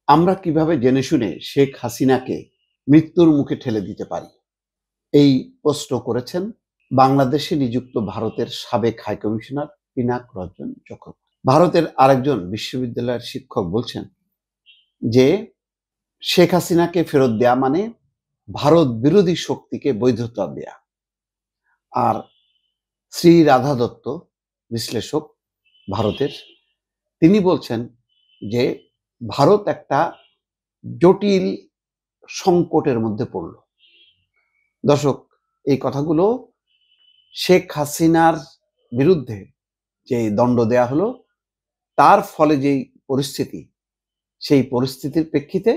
আমরা কিভাবে জেনে শুনে শেখ হাসিনাকে মৃত্যুর মুখে ঠেলে দিতে পারি? এই প্রশ্ন করেছেন বাংলাদেশে নিযুক্ত ভারতের সাবেক হাইকমিশনার পিনাক রঞ্জন চক্রবর্তী। ভারতের আরেকজন বিশ্ববিদ্যালয়ের শিক্ষক বলছেন যে শেখ হাসিনাকে ফেরত দেয়া মানে ভারত বিরোধী শক্তিকে বৈধতা দেয়া। আর শ্রী রাধা দত্ত, বিশ্লেষক ভারতের, তিনি বলছেন যে ভারত একটা জটিল সংকটের মধ্যে পড়ল। দর্শক, এই কথাগুলো শেখ হাসিনার বিরুদ্ধে যে দণ্ড দেয়া হলো তার ফলে যেই পরিস্থিতি, সেই পরিস্থিতির প্রেক্ষিতে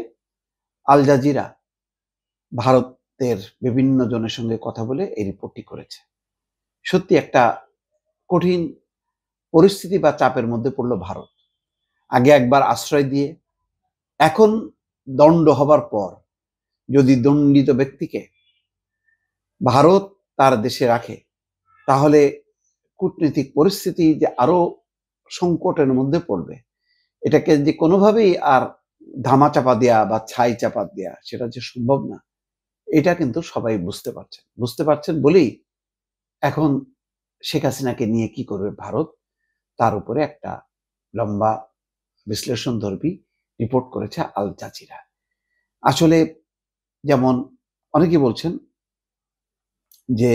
আল জাজিরা ভারতের বিভিন্ন জনের সঙ্গে কথা বলে এই রিপোর্টটি করেছে। সত্যি একটা কঠিন পরিস্থিতি বা চাপের মধ্যে পড়ল ভারত। আগে একবার আশ্রয় দিয়ে এখন দণ্ড হবার পর যদি দণ্ডিত ব্যক্তিকে ভারত তার দেশে রাখে, তাহলে কূটনৈতিক পরিস্থিতি যে আরো সংকটের মধ্যে পড়বে, এটাকে যে কোনোভাবেই আর ধামাচাপা দেয়া বা ছাই চাপা দেয়া সেটা যে সম্ভব না, এটা কিন্তু সবাই বুঝতে পারছেন বলেই এখন শেখ হাসিনাকে নিয়ে কি করবে ভারত, তার উপরে একটা লম্বা বিশ্লেষণধর্মী রিপোর্ট করেছে আল জাজিরা। আসলে যেমন অনেকে বলছেন যে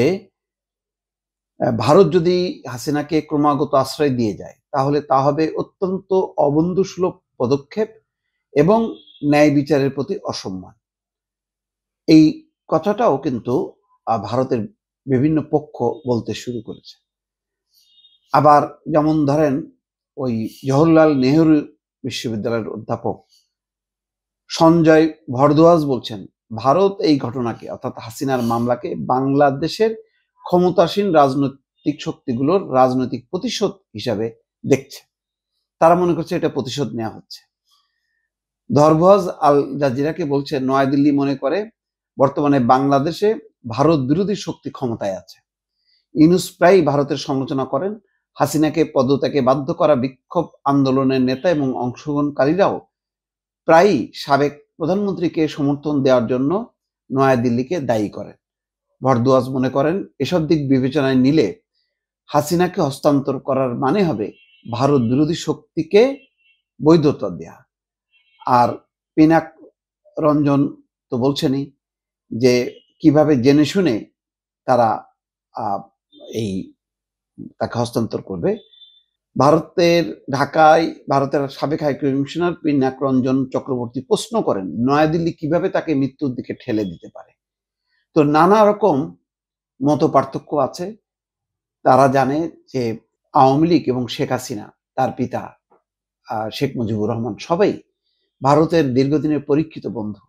ভারত যদি হাসিনাকে ক্রমাগত আশ্রয় দিয়ে যায়, তাহলে তা হবে অত্যন্ত অবন্ধুসুলভ পদক্ষেপ এবং ন্যায় বিচারের প্রতি অসম্মান। এই কথাটাও কিন্তু ভারতের বিভিন্ন পক্ষ বলতে শুরু করেছে। আবার যেমন ধরেন, ওই জওহরলাল নেহরু বিশ্ববিদ্যালয়ের অধ্যাপক সঞ্জয় ভরদ্বাজ বলছেন, ভারত এই ঘটনাকে অর্থাৎ হাসিনার মামলাকে বাংলাদেশের ক্ষমতাসীন রাজনৈতিক শক্তিগুলোর রাজনৈতিক প্রতিশোধ হিসাবে দেখছে। তারা মনে করছে এটা প্রতিশোধ নেওয়া হচ্ছে। ধরভজ আল জাজিরাকে বলছে, নয়াদিল্লি মনে করে বর্তমানে বাংলাদেশে ভারত বিরোধী শক্তি ক্ষমতায় আছে। ইউনূস প্রায়ই ভারতের সমালোচনা করেন। হাসিনাকে পদত্যাগে বাধ্য করা বিক্ষোভ আন্দোলনের নেতা এবং অংশগ্রহণকারীরাও প্রায়ই সাবেক প্রধানমন্ত্রীকে সমর্থন দেওয়ার জন্য নয়াদিল্লিকে দায়ী করেন। ভরদ্বাজ মনে করেন, এসব দিক বিবেচনায় নিলে হাসিনাকে হস্তান্তর করার মানে হবে ভারত বিরোধী শক্তিকে বৈধতা দেয়া। আর পিনাক রঞ্জন তো বলছেনই যে কিভাবে জেনে শুনে তারা এই তাকে হস্তান্তর করবে। ভারতের ঢাকায় ভারতের সাবেক হাইকমিশনার পিনাক রঞ্জন চক্রবর্তী প্রশ্ন করেন, নয়াদিল্লি কিভাবে তাকে মৃত্যুর দিকে ঠেলে দিতে পারে। তো নানা রকম মত পার্থক্য আছে। তারা জানে যে আওয়ামী লীগ এবং শেখ হাসিনা, তার পিতা শেখ মুজিবুর রহমান, সবাই ভারতের দীর্ঘদিনের পরীক্ষিত বন্ধু।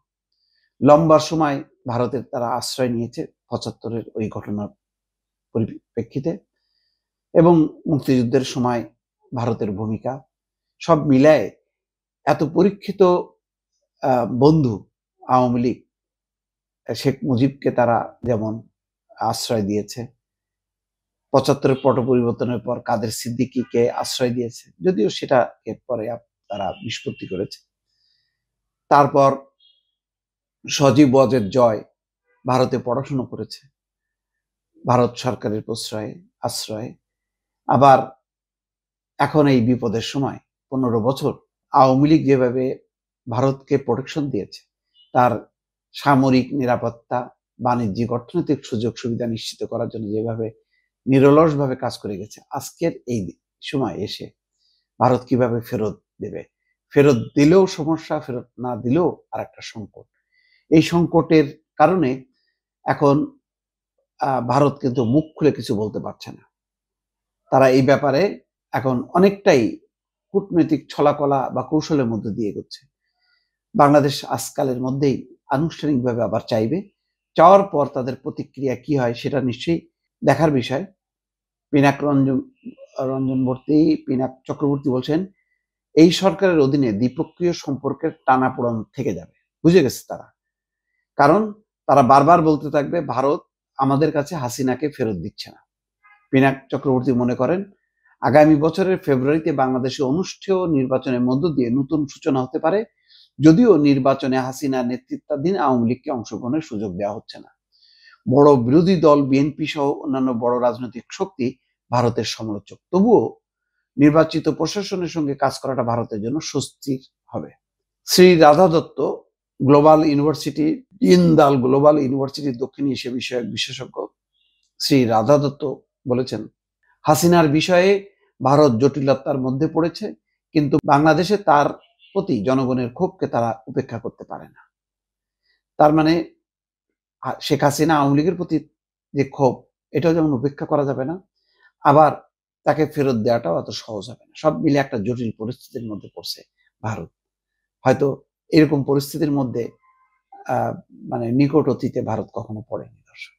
লম্বা সময় ভারতের তারা আশ্রয় নিয়েছে ৭৫-এর ওই ঘটনার পরিপ্রেক্ষিতে, এবং মুক্তিযুদ্ধের সময় ভারতের ভূমিকা, সব মিলায় এত পরীক্ষিত বন্ধু আওয়ামী লীগ, শেখ মুজিবকে তারা যেমন আশ্রয় দিয়েছে, ৭৫-এর পট পরিবর্তনের পর কাদের সিদ্দিকীকে আশ্রয় দিয়েছে, যদিও সেটাকে পরে তারা নিষ্পত্তি করেছে। তারপর সজীব ওয়াজেদ জয় ভারতে পড়াশোনা করেছে, ভারত সরকারের আশ্রয়ে। আবার এখন এই বিপদের সময় ১৫ বছর আওয়ামী লীগ যেভাবে ভারতকে প্রোটেকশন দিয়েছে, তার সামরিক নিরাপত্তা, বাণিজ্যিক অর্থনৈতিক সুযোগ সুবিধা নিশ্চিত করার জন্য যেভাবে নিরলসভাবে কাজ করে গেছে, আজকের এই সময় এসে ভারত কিভাবে ফেরত দেবে, ফেরত দিলেও সমস্যা, ফেরত না দিলেও আর একটা সংকট। এই সংকটের কারণে এখন ভারত কিন্তু মুখ খুলে কিছু বলতে পারছে না। তারা এই ব্যাপারে এখন অনেকটাই কূটনৈতিক ছলাকলা বা কৌশলের মধ্যে দিয়ে এগোচ্ছে। বাংলাদেশ আজকালের মধ্যেই আনুষ্ঠানিকভাবে আবার চাইবে, চাওয়ার পর তাদের প্রতিক্রিয়া কি হয় সেটা নিশ্চয়ই দেখার বিষয়। পিনাক চক্রবর্তী বলছেন, এই সরকারের অধীনে দ্বিপক্ষীয় সম্পর্কের টানাপোড়েন থেকে যাবে। বুঝে গেছে তারা, কারণ তারা বারবার বলতে থাকবে ভারত আমাদের কাছে হাসিনাকে ফেরত দিচ্ছে না। পিনাক চক্রবর্তী মনে করেন, আগামী বছরের ফেব্রুয়ারিতে বাংলাদেশে অনুষ্ঠেয় নির্বাচনের মধ্য দিয়ে নতুন সূচনা হতে পারে। যদিও নির্বাচনে হাসিনা নেতৃত্বাধীন আওয়ামী লীগকে অংশগ্রহণের সুযোগ দেওয়া হচ্ছে না। বড় বিরোধী দল বিএনপি সহ অন্যান্য বড় রাজনৈতিক শক্তি ভারতের সমালোচক। তবুও নির্বাচিত প্রশাসনের সঙ্গে কাজ করাটা ভারতের জন্য স্বস্তির হবে। Shri Radha Dutta global university Jindal global ইউনিভার্সিটির দক্ষিণ এশিয়া বিষয়ক বিশেষজ্ঞ শ্রী রাধা দত্ত বলেছেন, হাসিনার বিষয়ে ভারত জটিলতার মধ্যে পড়েছে, কিন্তু বাংলাদেশে তার প্রতি জনগণের ক্ষোভকে তারা উপেক্ষা করতে পারে না। তার মানে শেখ হাসিনা আওয়ামী লীগের প্রতি যে ক্ষোভ, এটাও যেমন উপেক্ষা করা যাবে না, আবার তাকে ফেরত দেওয়াটাও অত সহজ হবে না। সব মিলে একটা জটিল পরিস্থিতির মধ্যে পড়ছে ভারত। হয়তো এরকম পরিস্থিতির মধ্যে মানে নিকট অতীতে ভারত কখনো পড়েনি। দর্শক।